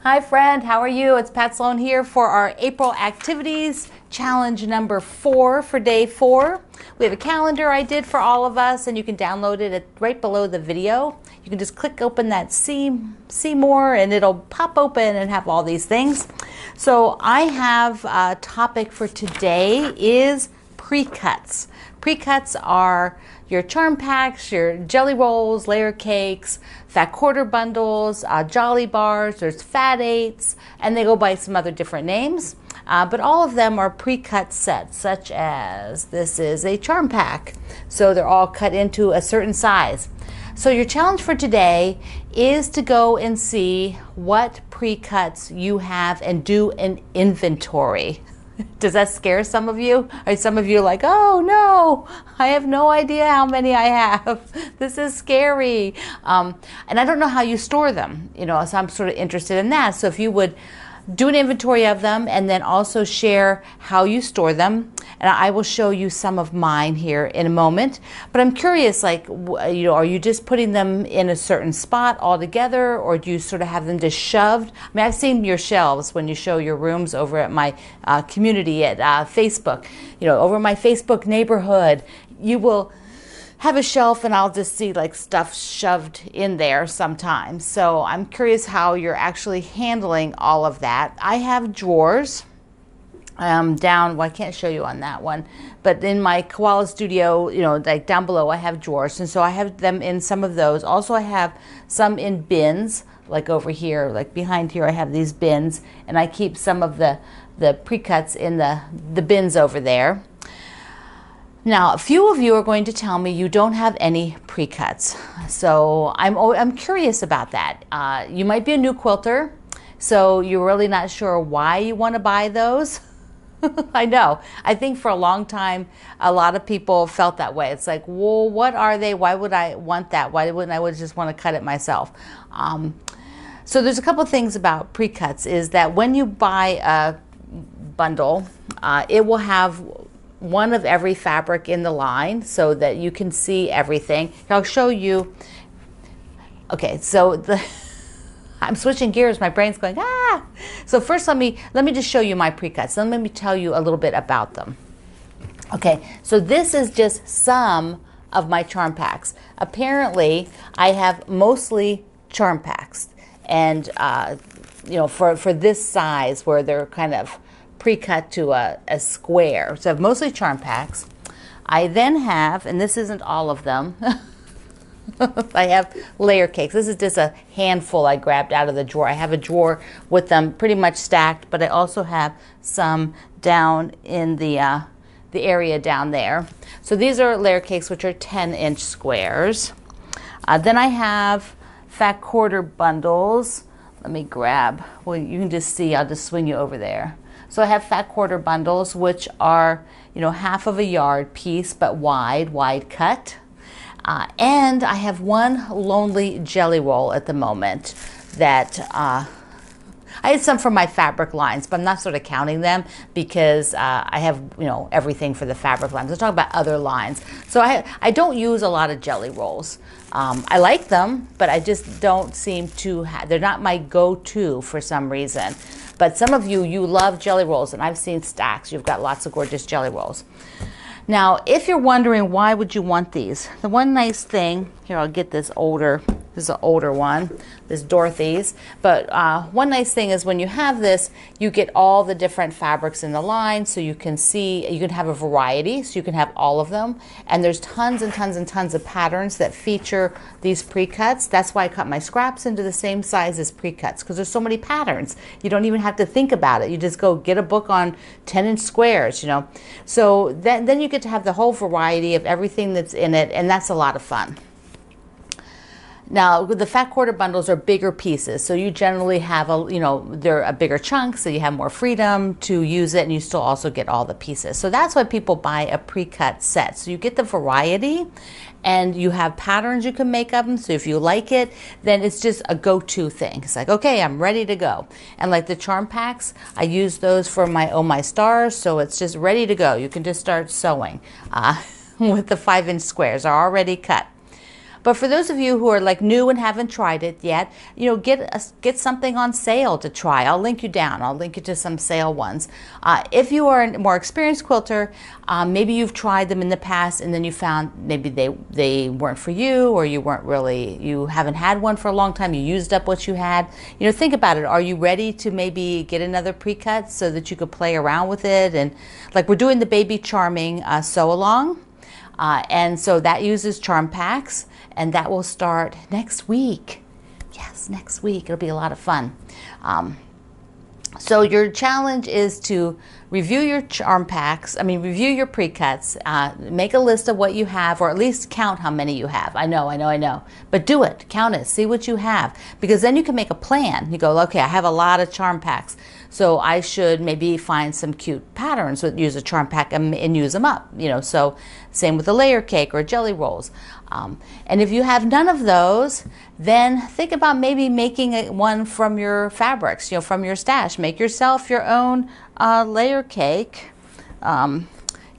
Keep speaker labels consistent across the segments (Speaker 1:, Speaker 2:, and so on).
Speaker 1: Hi friend, how are you? It's Pat Sloan here for our April activities, challenge number 4 for day 4. We have a calendar I did for all of us, and you can download it right below the video. You can just click open that see more and it'll pop open and have all these things. So I have a topic for today is pre-cuts. Pre-cuts are your charm packs, your jelly rolls, layer cakes, fat quarter bundles, jolly bars, there's fat eights, and they go by some other different names. But all of them are pre-cut sets, such as this is a charm pack. So they're all cut into a certain size. So your challenge for today is to go and see what pre-cuts you have and do an inventory. Does that scare some of you? Are some of you like, oh no, I have no idea how many I have. This is scary. And I don't know how you store them, so I'm sort of interested in that. So if you would do an inventory of them and then also share how you store them. And I will show you some of mine here in a moment. But I'm curious, are you just putting them in a certain spot altogether, or do you sort of have them just shoved? I mean, I've seen your shelves when you show your rooms over at my community at Facebook. Over my Facebook neighborhood, you will have a shelf and I'll just see stuff shoved in there sometimes. So I'm curious how you're actually handling all of that. I have drawers down, well, I can't show you on that one, but in my koala studio, down below I have drawers, and so I have them in some of those. Also I have some in bins, like over here, like behind here I have these bins, and I keep some of the pre-cuts in the bins over there. Now, a few of you are going to tell me you don't have any pre-cuts. So I'm curious about that. You might be a new quilter, so you're really not sure why you want to buy those. I know. I think for a long time, a lot of people felt that way. It's like, well, what are they? Why would I want that? Why wouldn't I just want to cut it myself? So there's a couple of things about pre-cuts is that when you buy a bundle, it will have one of every fabric in the line so that you can see everything. I'll show you. Okay, so I'm switching gears. My brain's going, ah! So first let me just show you my pre-cuts. Then let me tell you a little bit about them. Okay, so this is just some of my charm packs. Apparently, I have mostly charm packs. And, for this size where they're kind of pre-cut to a square. So I have mostly charm packs. I then have, and this isn't all of them, I have layer cakes. This is just a handful I grabbed out of the drawer. I have a drawer with them pretty much stacked, but I also have some down in the area down there. So these are layer cakes, which are 10-inch squares. Then I have fat quarter bundles. Let me grab, well, you can just see, I'll just swing you over there. So I have fat quarter bundles, which are, half of a yard piece, but wide cut. And I have one lonely jelly roll at the moment that I had some from my fabric lines, but I'm not sort of counting them because I have, everything for the fabric lines. Let's talk about other lines. So I don't use a lot of jelly rolls. I like them, but I just don't seem to they're not my go-to for some reason. But some of you love jelly rolls, and I've seen stacks. You've got lots of gorgeous jelly rolls. Now, if you're wondering why would you want these, the one nice thing, here I'll get this older, this is an older one, this Dorothy's, but one nice thing is when you have this, you get all the different fabrics in the line, so you can see, you can have a variety, so you can have all of them, and there's tons and tons and tons of patterns that feature these pre-cuts. That's why I cut my scraps into the same size as pre-cuts, because there's so many patterns. You don't even have to think about it. You just go get a book on 10-inch squares, So then you get to have the whole variety of everything that's in it, and that's a lot of fun. Now, the fat quarter bundles are bigger pieces, so you generally have they're a bigger chunk, so you have more freedom to use it, and you still also get all the pieces. So that's why people buy a pre-cut set. So you get the variety, and you have patterns you can make of them. So if you like it, then it's just a go-to thing. It's like, okay, I'm ready to go. And like the charm packs, I use those for my Oh My Stars, so it's just ready to go. You can just start sewing with the 5-inch squares are already cut. But for those of you who are like new and haven't tried it yet, you know, get something on sale to try. I'll link you down. I'll link you to some sale ones. If you are a more experienced quilter, maybe you've tried them in the past and then you found maybe they weren't for you, or you haven't had one for a long time, you used up what you had. You know, think about it. Are you ready to maybe get another pre-cut so that you could play around with it? And like we're doing the Baby Charming sew along, and so that uses charm packs, and that will start next week. Yes, next week. It'll be a lot of fun. So your challenge is to review your charm packs, review your pre-cuts, make a list of what you have, or at least count how many you have. I know. But do it, count it, see what you have, because then you can make a plan. You go, okay, I have a lot of charm packs, so I should maybe find some cute patterns that use a charm pack and use them up. You know, so same with a layer cake or jelly rolls. And if you have none of those, then think about maybe making one from your fabrics, you know, from your stash. Make yourself your own layer cake.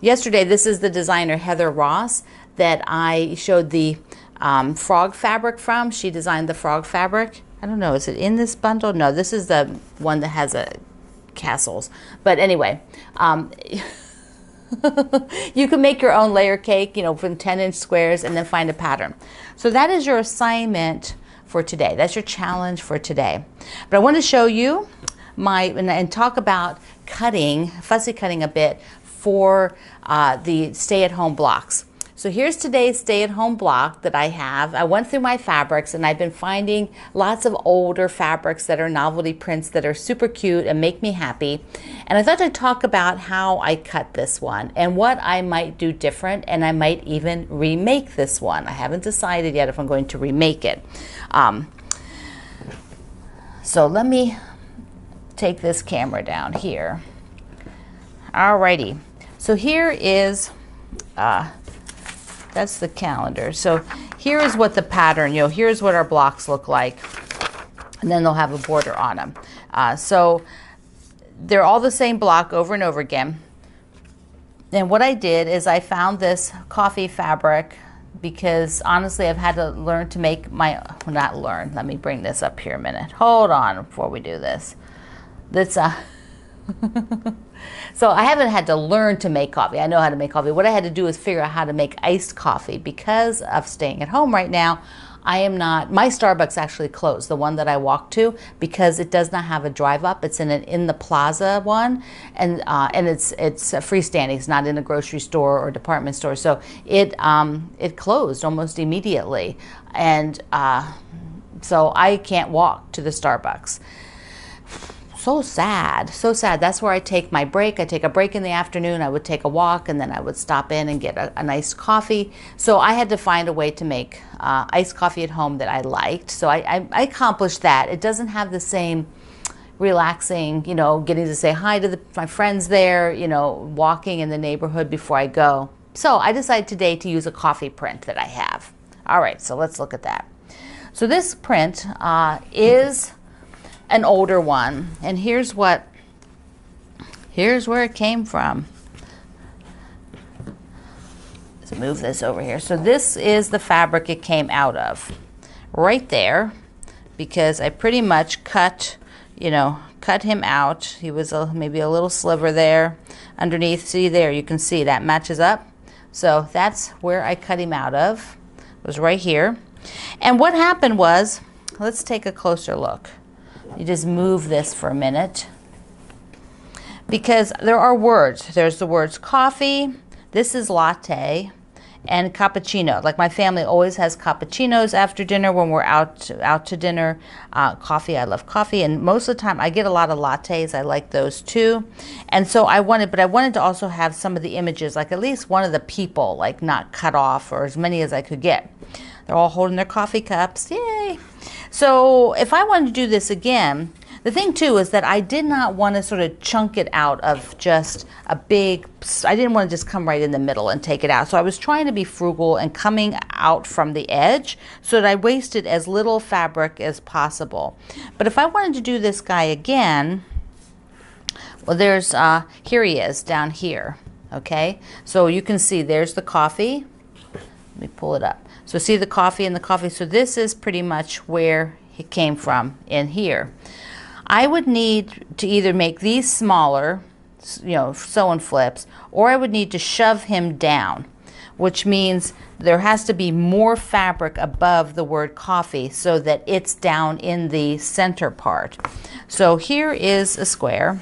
Speaker 1: Yesterday, this is the designer Heather Ross that I showed the frog fabric from. She designed the frog fabric. I don't know, is it in this bundle? No, this is the one that has castles. But anyway, you can make your own layer cake, you know, from 10-inch squares, and then find a pattern. So that is your assignment for today. That's your challenge for today. But I want to show you and talk about fussy cutting a bit for the stay-at-home blocks. So here's today's stay-at-home block that I have. I went through my fabrics and I've been finding lots of older fabrics that are novelty prints that are super cute and make me happy. And I thought I'd talk about how I cut this one and what I might do different, and I might even remake this one. I haven't decided yet if I'm going to remake it. So let me take this camera down here. Alrighty. So here is that's the calendar. So here is what the pattern, you know, here's what our blocks look like. And then they'll have a border on them. So they're all the same block over and over again. And what I did is I found this coffee fabric because honestly I've had to learn to make let me bring this up here a minute. Hold on before we do this. So I haven't had to learn to make coffee. I know how to make coffee. What I had to do is figure out how to make iced coffee. Because of staying at home right now, my Starbucks actually closed, the one that I walked to, because it does not have a drive up. It's in the plaza one, and it's freestanding. It's not in a grocery store or department store. So it closed almost immediately, and so I can't walk to the Starbucks. So sad. That's where I take my break. I take a break in the afternoon. I would take a walk, and then I would stop in and get a nice coffee. So I had to find a way to make iced coffee at home that I liked. So I accomplished that. It doesn't have the same relaxing, you know, getting to say hi to my friends there, you know, walking in the neighborhood before I go. So I decided today to use a coffee print that I have. All right, so let's look at that. So this print is an older one, and here's where it came from. Let's move this over here. So this is the fabric it came out of, right there, because I pretty much cut him out. He was maybe a little sliver there underneath. See there, you can see that matches up. So that's where I cut him out of. It was right here. And what happened was, let's take a closer look. You just move this for a minute, because there are words. There's the words coffee, this is latte, and cappuccino. Like my family always has cappuccinos after dinner when we're out to dinner. Coffee, I love coffee, and most of the time I get a lot of lattes. I like those too. And so I wanted to also have some of the images, like at least one of the people, like not cut off, or as many as I could get. They're all holding their coffee cups. Yay! So if I wanted to do this again, the thing too is that I did not want to sort of chunk it out of just I didn't want to just come right in the middle and take it out. So I was trying to be frugal and coming out from the edge so that I wasted as little fabric as possible. But if I wanted to do this guy again, well, there's, here he is down here, okay? So you can see there's the coffee. Let me pull it up. So see the coffee and the coffee. So this is pretty much where it came from in here. I would need to either make these smaller, sew and flips, or I would need to shove him down, which means there has to be more fabric above the word coffee so that it's down in the center part. So here is a square,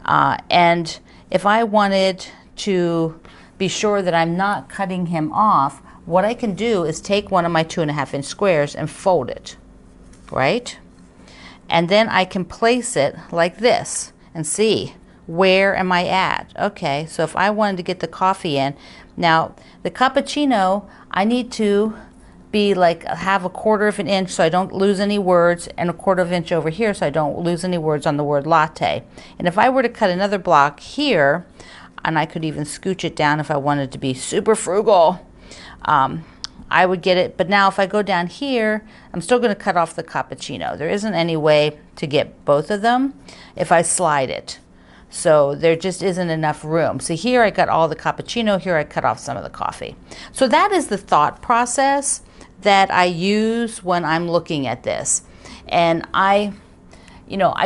Speaker 1: and if I wanted to be sure that I'm not cutting him off, what I can do is take one of my 2.5 inch squares and fold it, right? And then I can place it like this and see, where am I at? Okay, so if I wanted to get the coffee in, now the cappuccino, I need to be like, have 1/4 inch so I don't lose any words, and 1/4 inch over here so I don't lose any words on the word latte. And if I were to cut another block here, and I could even scooch it down if I wanted to be super frugal, I would get it. But now if I go down here, I'm still going to cut off the cappuccino. There isn't any way to get both of them if I slide it. So there just isn't enough room. So here I got all the cappuccino, here I cut off some of the coffee. So that is the thought process that I use when I'm looking at this. And I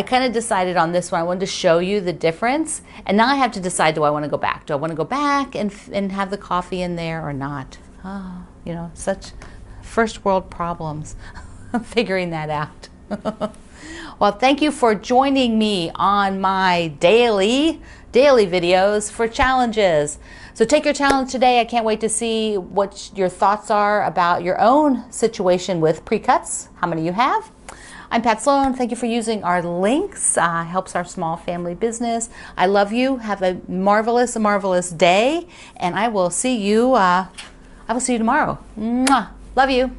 Speaker 1: kind of decided on this one. I wanted to show you the difference. And now I have to decide, do I want to go back? Do I want to go back and have the coffee in there or not? Oh, such first world problems figuring that out. Well, thank you for joining me on my daily videos for challenges. So take your challenge today. I can't wait to see what your thoughts are about your own situation with Precuts, how many you have. I'm Pat Sloan. Thank you for using our links. Helps our small family business. I love you. Have a marvelous day, and I will see you tomorrow. Mwah. Love you.